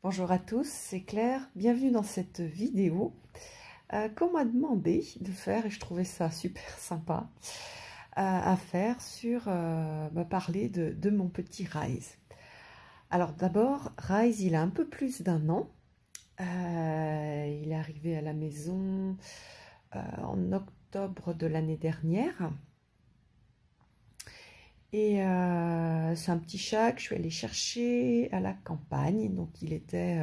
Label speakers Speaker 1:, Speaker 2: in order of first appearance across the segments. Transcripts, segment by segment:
Speaker 1: Bonjour à tous, c'est Claire, bienvenue dans cette vidéo qu'on m'a demandé de faire et je trouvais ça super sympa à faire sur parler de mon petit Rise. Alors d'abord, Rise il a un peu plus d'un an, il est arrivé à la maison en octobre de l'année dernière. Et c'est un petit chat que je suis allée chercher à la campagne. Donc il était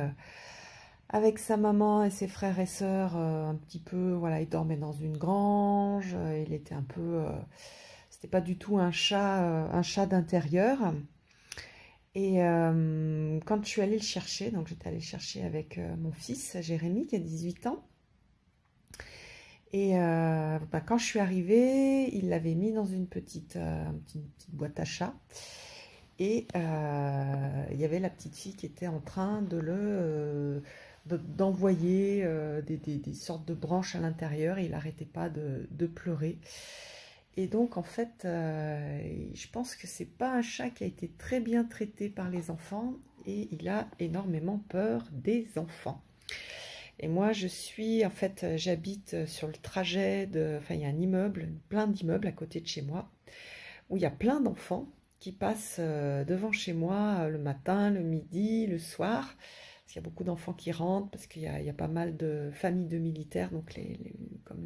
Speaker 1: avec sa maman et ses frères et sœurs un petit peu, voilà, il dormait dans une grange. Il était un peu, c'était pas du tout un chat d'intérieur. Et quand je suis allée le chercher, donc j'étais allée le chercher avec mon fils Jérémy qui a 18 ans. Et quand je suis arrivée, il l'avait mis dans une petite boîte à chat. Et il y avait la petite fille qui était en train d'envoyer des sortes de branches à l'intérieur. Et il n'arrêtait pas de pleurer. Et donc, en fait, je pense que c'est pas un chat qui a été très bien traité par les enfants. Et il a énormément peur des enfants. Et moi, j'habite sur le trajet enfin, il y a un immeuble, plein d'immeubles à côté de chez moi, où il y a plein d'enfants qui passent devant chez moi le matin, le midi, le soir. Parce qu'il y a beaucoup d'enfants qui rentrent, parce qu'il y a pas mal de familles de militaires, donc comme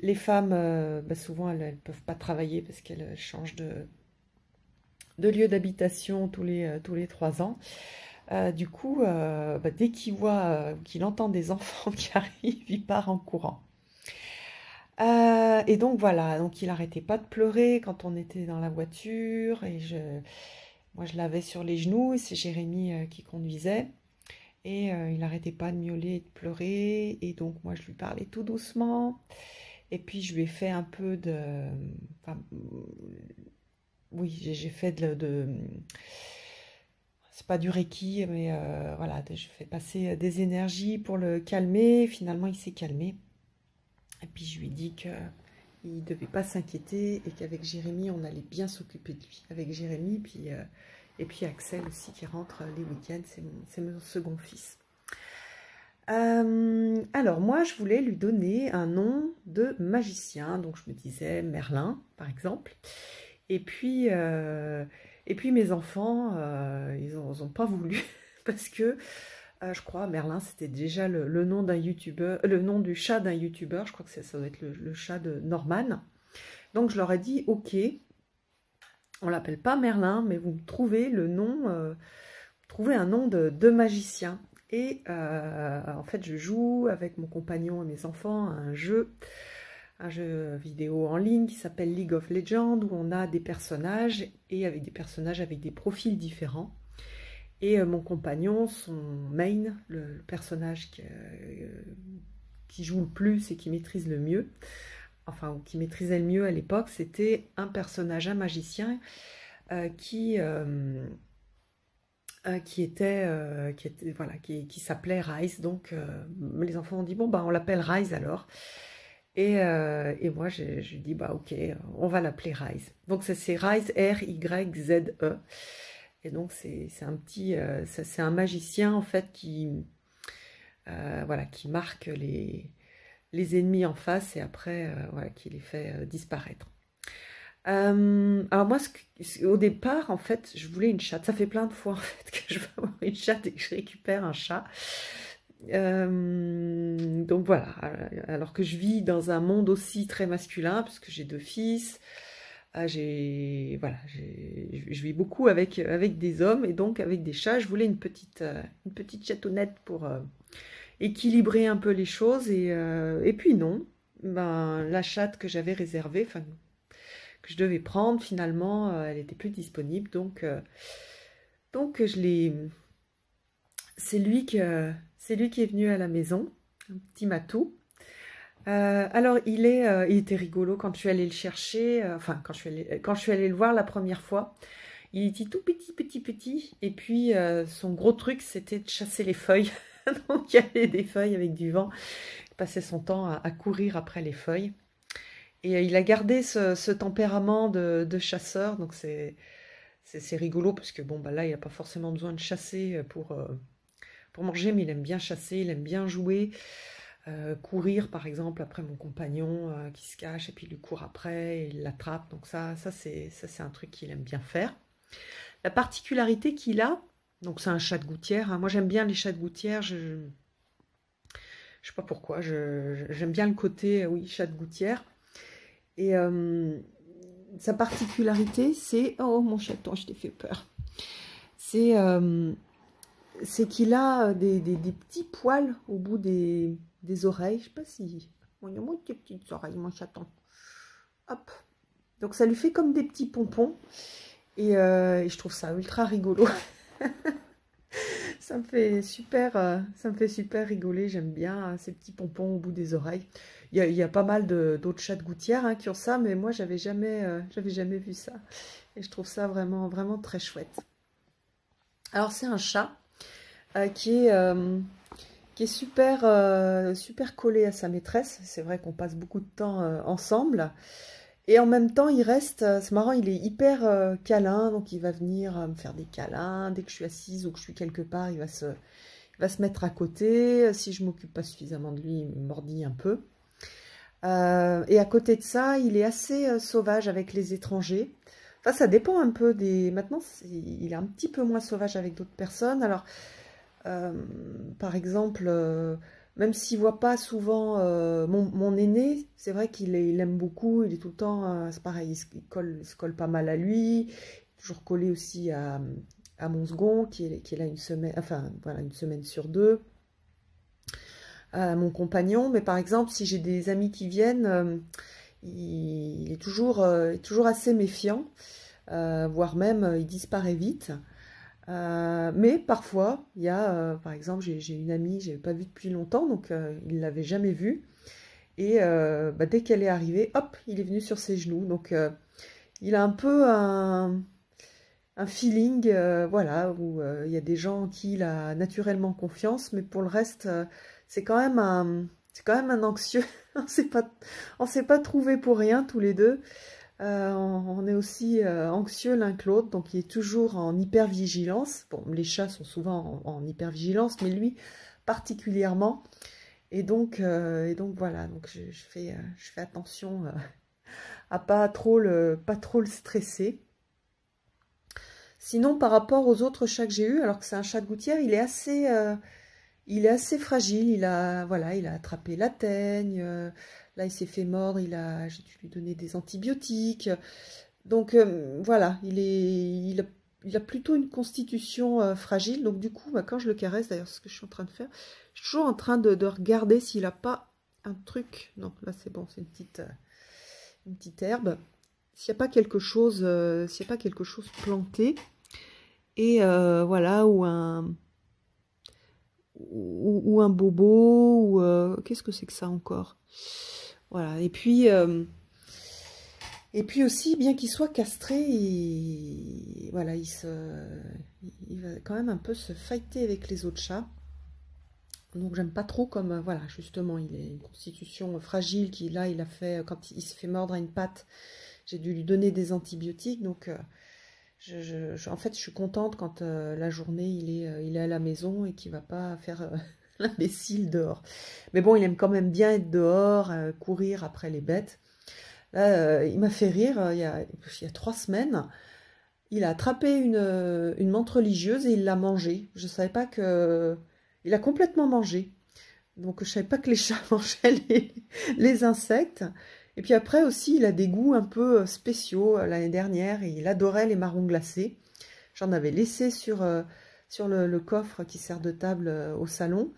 Speaker 1: les femmes, souvent, elles ne peuvent pas travailler parce qu'elles changent de lieu d'habitation tous les 3 ans. Du coup, dès qu'il entend des enfants qui arrivent, il part en courant. Et donc voilà, donc il n'arrêtait pas de pleurer quand on était dans la voiture. Et moi, je l'avais sur les genoux et c'est Jérémy qui conduisait. Et il n'arrêtait pas de miauler et de pleurer. Et donc moi, je lui parlais tout doucement. Et puis je lui ai fait un peu oui, j'ai fait c'est pas du Reiki, mais voilà, je fais passer des énergies pour le calmer. Finalement, il s'est calmé. Et puis, je lui ai dit qu'il ne devait pas s'inquiéter et qu'avec Jérémy, on allait bien s'occuper de lui. Avec Jérémy, et puis Axel aussi qui rentre les week-ends, c'est mon second fils. Alors, moi, je voulais lui donner un nom de magicien. Donc, je me disais Merlin, par exemple. Et puis mes enfants, ils ont pas voulu parce que je crois Merlin c'était déjà le nom d'un youtubeur, le nom du chat d'un youtubeur. Je crois que ça doit être le chat de Norman. Donc je leur ai dit ok, on l'appelle pas Merlin, mais vous me trouvez le nom, trouvez un nom de magicien. Et en fait je joue avec mon compagnon et mes enfants à un jeu vidéo en ligne qui s'appelle League of Legends, où on a des personnages et avec des personnages avec des profils différents. Et mon compagnon, son main, le personnage qui joue le plus et qui maîtrise le mieux, enfin qui maîtrisait le mieux à l'époque, c'était un personnage, un magicien qui s'appelait Rise. Donc les enfants ont dit bon bah on l'appelle Rise alors. Et moi, je lui dis, bah ok, on va l'appeler Rise. Donc, c'est Rise, R-Y-Z-E. Et donc, c'est un magicien, en fait, qui marque les ennemis en face et après, qui les fait disparaître. Alors moi, au départ, en fait, je voulais une chatte. Ça fait plein de fois, en fait, que je veux avoir une chatte et que je récupère un chat. Donc voilà, alors que je vis dans un monde aussi très masculin, puisque j'ai 2 fils, je vis beaucoup avec des hommes, et donc avec des chats, je voulais une petite chatounette pour équilibrer un peu les choses, et puis non, la chatte que j'avais réservée, enfin, que je devais prendre, finalement, elle était plus disponible, donc je l'ai... C'est lui qui est venu à la maison, un petit matou. Alors, il était rigolo quand je suis allée le chercher, quand je suis allée le voir la première fois. Il était tout petit, et puis son gros truc, c'était de chasser les feuilles. Donc, il y avait des feuilles avec du vent. Il passait son temps à courir après les feuilles. Et il a gardé ce tempérament de chasseur, donc c'est rigolo parce que bon, bah là, il n'a pas forcément besoin de chasser pour manger, mais il aime bien chasser, il aime bien jouer. Courir, par exemple, après mon compagnon qui se cache et puis il lui court après, et il l'attrape. Donc ça c'est un truc qu'il aime bien faire. La particularité qu'il a, donc c'est un chat de gouttière, hein. Moi j'aime bien les chats de gouttière, je sais pas pourquoi, j'aime bien le côté, oui, chat de gouttière. Et sa particularité, c'est... Oh mon chaton, je t'ai fait peur. C'est qu'il a des petits poils au bout des oreilles. Je sais pas si... Bon, il y a moins de petites oreilles, mon chaton. Hop. Donc ça lui fait comme des petits pompons. Et je trouve ça ultra rigolo. Ça me fait super rigoler. J'aime bien ces petits pompons au bout des oreilles. Il y a pas mal d'autres chats de gouttière, hein, qui ont ça, mais moi j'avais jamais vu ça. Et je trouve ça vraiment, vraiment très chouette. Alors c'est un chat qui est super collé à sa maîtresse. C'est vrai qu'on passe beaucoup de temps ensemble. Et en même temps, il reste, c'est marrant, il est hyper câlin, donc il va venir me faire des câlins. Dès que je suis assise ou que je suis quelque part, il va se mettre à côté. Si je m'occupe pas suffisamment de lui, il me mordit un peu. Et à côté de ça, il est assez sauvage avec les étrangers. Enfin, ça dépend un peu des... Maintenant, il est un petit peu moins sauvage avec d'autres personnes. Alors, par exemple, même s'il voit pas souvent mon aîné, c'est vrai qu'il aime beaucoup, il est tout le temps, c'est pareil, il se colle pas mal à lui, toujours collé aussi à mon second, qui est là une semaine, enfin voilà, une semaine sur deux, à mon compagnon. Mais par exemple, si j'ai des amis qui viennent, il est toujours assez méfiant, voire même il disparaît vite. Mais parfois, il y a, par exemple, j'ai une amie, je n'avais pas vue depuis longtemps, donc il ne l'avait jamais vue. Et bah, dès qu'elle est arrivée, hop, il est venu sur ses genoux. Donc il a un peu un feeling, voilà, où il y a des gens en qui il a naturellement confiance, mais pour le reste, c'est quand même un anxieux. On s'est pas trouvé pour rien tous les deux. On est aussi anxieux l'un que l'autre, donc il est toujours en hypervigilance. Bon, les chats sont souvent en hypervigilance, mais lui particulièrement. Et donc voilà, donc je fais attention à pas trop le stresser. Sinon, par rapport aux autres chats que j'ai eus, alors que c'est un chat de gouttière, il est assez fragile. Il a attrapé la teigne. Là, il s'est fait mordre. J'ai dû lui donner des antibiotiques. Donc voilà, il a plutôt une constitution fragile. Donc du coup, bah, quand je le caresse, d'ailleurs, c'est ce que je suis en train de faire, je suis toujours en train de regarder s'il n'a pas un truc. Non, là c'est bon, c'est une petite herbe. S'il n'y a pas quelque chose, planté. Et voilà, ou un bobo, ou qu'est-ce que c'est que ça encore? Voilà, et puis aussi, bien qu'il soit castré, voilà, il va quand même un peu se fighter avec les autres chats. Donc j'aime pas trop comme, voilà, justement, il a une constitution fragile, là, il a fait, quand il se fait mordre à une patte, j'ai dû lui donner des antibiotiques, donc en fait, je suis contente quand la journée, il est à la maison et qu'il ne va pas faire l'imbécile dehors. Mais bon, il aime quand même bien être dehors, courir après les bêtes. Là, il m'a fait rire, il y a 3 semaines, il a attrapé une menthe religieuse et il l'a mangée. Je ne savais pas que... Il a complètement mangé. Donc, je ne savais pas que les chats mangeaient les insectes. Et puis après aussi, il a des goûts un peu spéciaux. L'année dernière, il adorait les marrons glacés. J'en avais laissé sur le coffre qui sert de table au salon.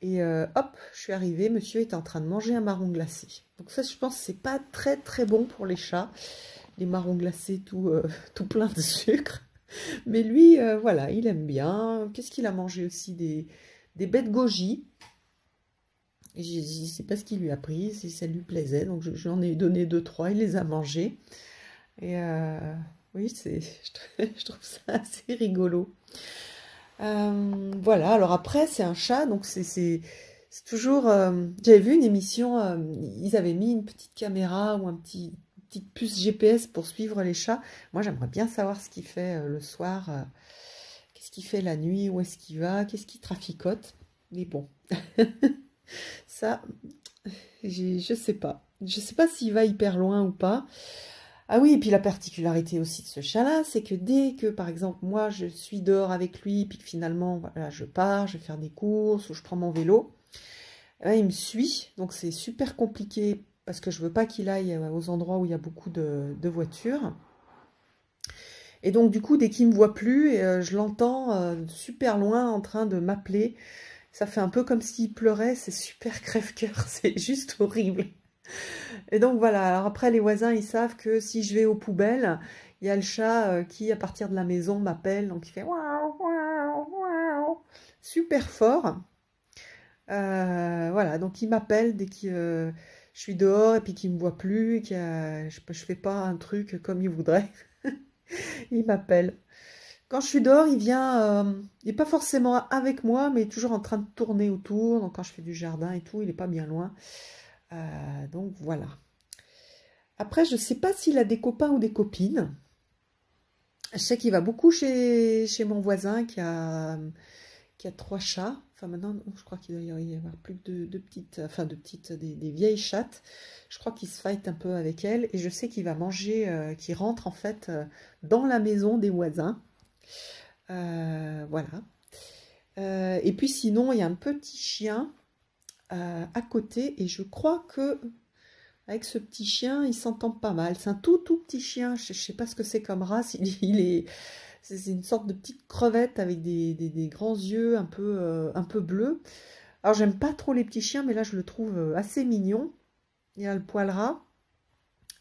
Speaker 1: Et hop, je suis arrivée, monsieur était en train de manger un marron glacé. Donc ça, je pense que c'est pas très très bon pour les chats. Les marrons glacés tout plein de sucre. Mais lui, voilà, il aime bien. Qu'est-ce qu'il a mangé aussi? Des baies de goji. Je ne sais pas ce qu'il lui a pris, si ça lui plaisait. Donc j'en ai donné 2-3, il les a mangés. Et oui, je trouve ça assez rigolo. Voilà, alors après, c'est un chat, donc c'est toujours... J'avais vu une émission, ils avaient mis une petite caméra ou un petit petite puce GPS pour suivre les chats. Moi, j'aimerais bien savoir ce qu'il fait le soir, qu'est-ce qu'il fait la nuit, où est-ce qu'il va, qu'est-ce qu'il traficote. Mais bon, ça, je sais pas. Je sais pas s'il va hyper loin ou pas. Ah oui, et puis la particularité aussi de ce chat-là, c'est que dès que, par exemple, moi, je suis dehors avec lui, puis que finalement, voilà, je pars, je vais faire des courses, ou je prends mon vélo, il me suit, donc c'est super compliqué, parce que je veux pas qu'il aille aux endroits où il y a beaucoup de voitures. Et donc, du coup, dès qu'il me voit plus, je l'entends super loin en train de m'appeler. Ça fait un peu comme s'il pleurait, c'est super crève-cœur, c'est juste horrible. Et donc voilà, alors après les voisins, ils savent que si je vais aux poubelles, il y a le chat qui, à partir de la maison, m'appelle, donc il fait waouh, waouh, waouh, super fort. Voilà, donc il m'appelle dès que je suis dehors et puis qu'il me voit plus, je fais pas un truc comme il voudrait. Il m'appelle. Quand je suis dehors, il vient, il n'est pas forcément avec moi, mais toujours en train de tourner autour. Donc quand je fais du jardin et tout, il n'est pas bien loin. Donc voilà. Après, je ne sais pas s'il a des copains ou des copines. Je sais qu'il va beaucoup chez mon voisin qui a 3 chats. Enfin maintenant, je crois qu'il doit y avoir plus de petites, enfin des vieilles chattes. Je crois qu'il se fight un peu avec elles. Et je sais qu'il va manger, qu'il rentre en fait dans la maison des voisins. Voilà. Et puis sinon, il y a un petit chien à côté. Et je crois que avec ce petit chien, il s'entend pas mal. C'est un tout petit chien. Je ne sais pas ce que c'est comme race. C'est une sorte de petite crevette avec des grands yeux un peu bleus. Alors, j'aime pas trop les petits chiens, mais là, je le trouve assez mignon. Il a le poil ras.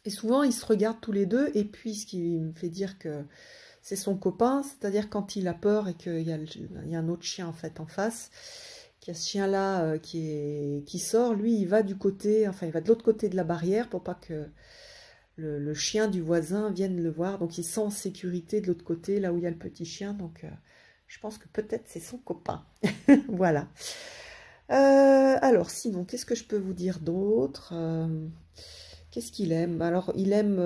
Speaker 1: Et souvent, ils se regardent tous les deux. Et puis, ce qui me fait dire que c'est son copain, c'est-à-dire quand il a peur et qu'il y a un autre chien en fait en face, qu'il y a ce chien-là qui sort, lui, il va du côté, enfin, il va de l'autre côté de la barrière pour pas que le chien du voisin vienne le voir. Donc, il sent en sécurité de l'autre côté, là où il y a le petit chien. Donc, je pense que peut-être c'est son copain. Voilà. Alors, sinon, qu'est-ce que je peux vous dire d'autre? Qu'est-ce qu'il aime? Alors, il aime,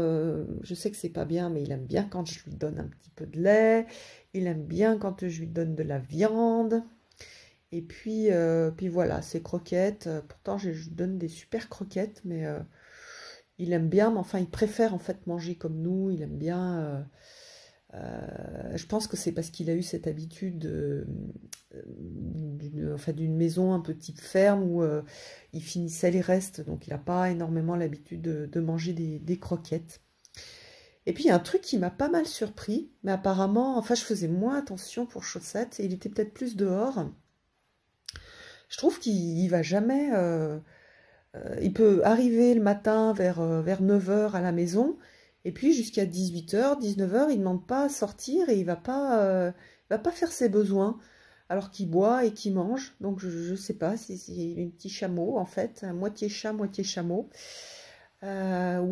Speaker 1: je sais que c'est pas bien, mais il aime bien quand je lui donne un petit peu de lait. Il aime bien quand je lui donne de la viande. Et puis voilà, ses croquettes. Pourtant, je lui donne des super croquettes, mais il aime bien. Mais enfin, il préfère en fait manger comme nous. Il aime bien. Je pense que c'est parce qu'il a eu cette habitude d'une maison un peu type ferme où il finissait les restes, donc il n'a pas énormément l'habitude de manger des croquettes. Et puis il y a un truc qui m'a pas mal surpris, mais apparemment, enfin je faisais moins attention pour Chaussette, et il était peut-être plus dehors. Je trouve qu'il va jamais... il peut arriver le matin vers 9 heures à la maison, et puis jusqu'à 18 h, 19 h, il ne demande pas à sortir et il va pas faire ses besoins, alors qu'il boit et qu'il mange. Donc je ne sais pas si c'est un petit chameau, en fait, moitié chat, moitié chameau. Ou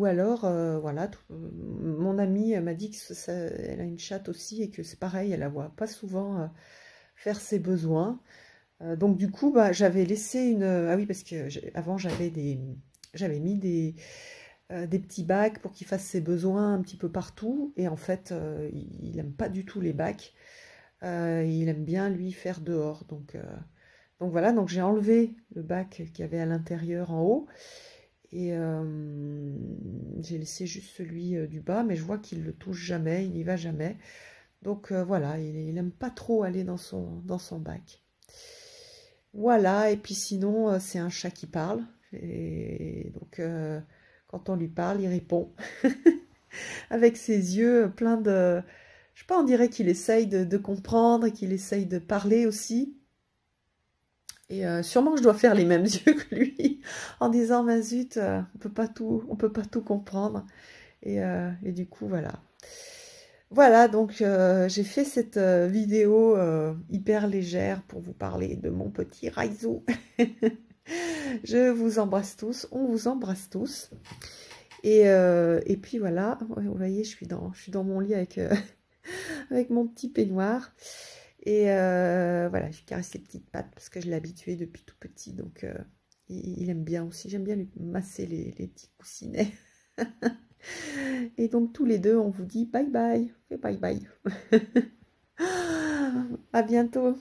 Speaker 1: alors, voilà, mon amie m'a dit qu'elle a une chatte aussi et que c'est pareil, elle la voit pas souvent faire ses besoins. Donc du coup, bah, j'avais laissé une... Ah oui, parce que avant, j'avais mis des petits bacs pour qu'il fasse ses besoins un petit peu partout. Et en fait, il n'aime pas du tout les bacs. Il aime bien, lui, faire dehors. Donc voilà, donc j'ai enlevé le bac qu'il y avait à l'intérieur en haut. Et j'ai laissé juste celui du bas, mais je vois qu'il ne le touche jamais, il n'y va jamais. Donc voilà, il n'aime pas trop aller dans son bac. Voilà, et puis sinon, c'est un chat qui parle. Et donc, quand on lui parle, il répond. Avec ses yeux pleins de... Je sais pas, on dirait qu'il essaye de comprendre et qu'il essaye de parler aussi. Et sûrement que je dois faire les mêmes yeux que lui, en disant, mais zut, on peut pas tout comprendre. Et du coup, voilà. Voilà, donc j'ai fait cette vidéo hyper légère pour vous parler de mon petit Raizo. Je vous embrasse tous, on vous embrasse tous. Et puis voilà, vous voyez, je suis dans mon lit avec, avec mon petit peignoir. Et voilà, je caresse ses petites pattes parce que je l'ai habitué depuis tout petit. Donc il aime bien aussi, j'aime bien lui masser les petits coussinets. Et donc tous les deux, on vous dit bye bye et bye bye. À bientôt.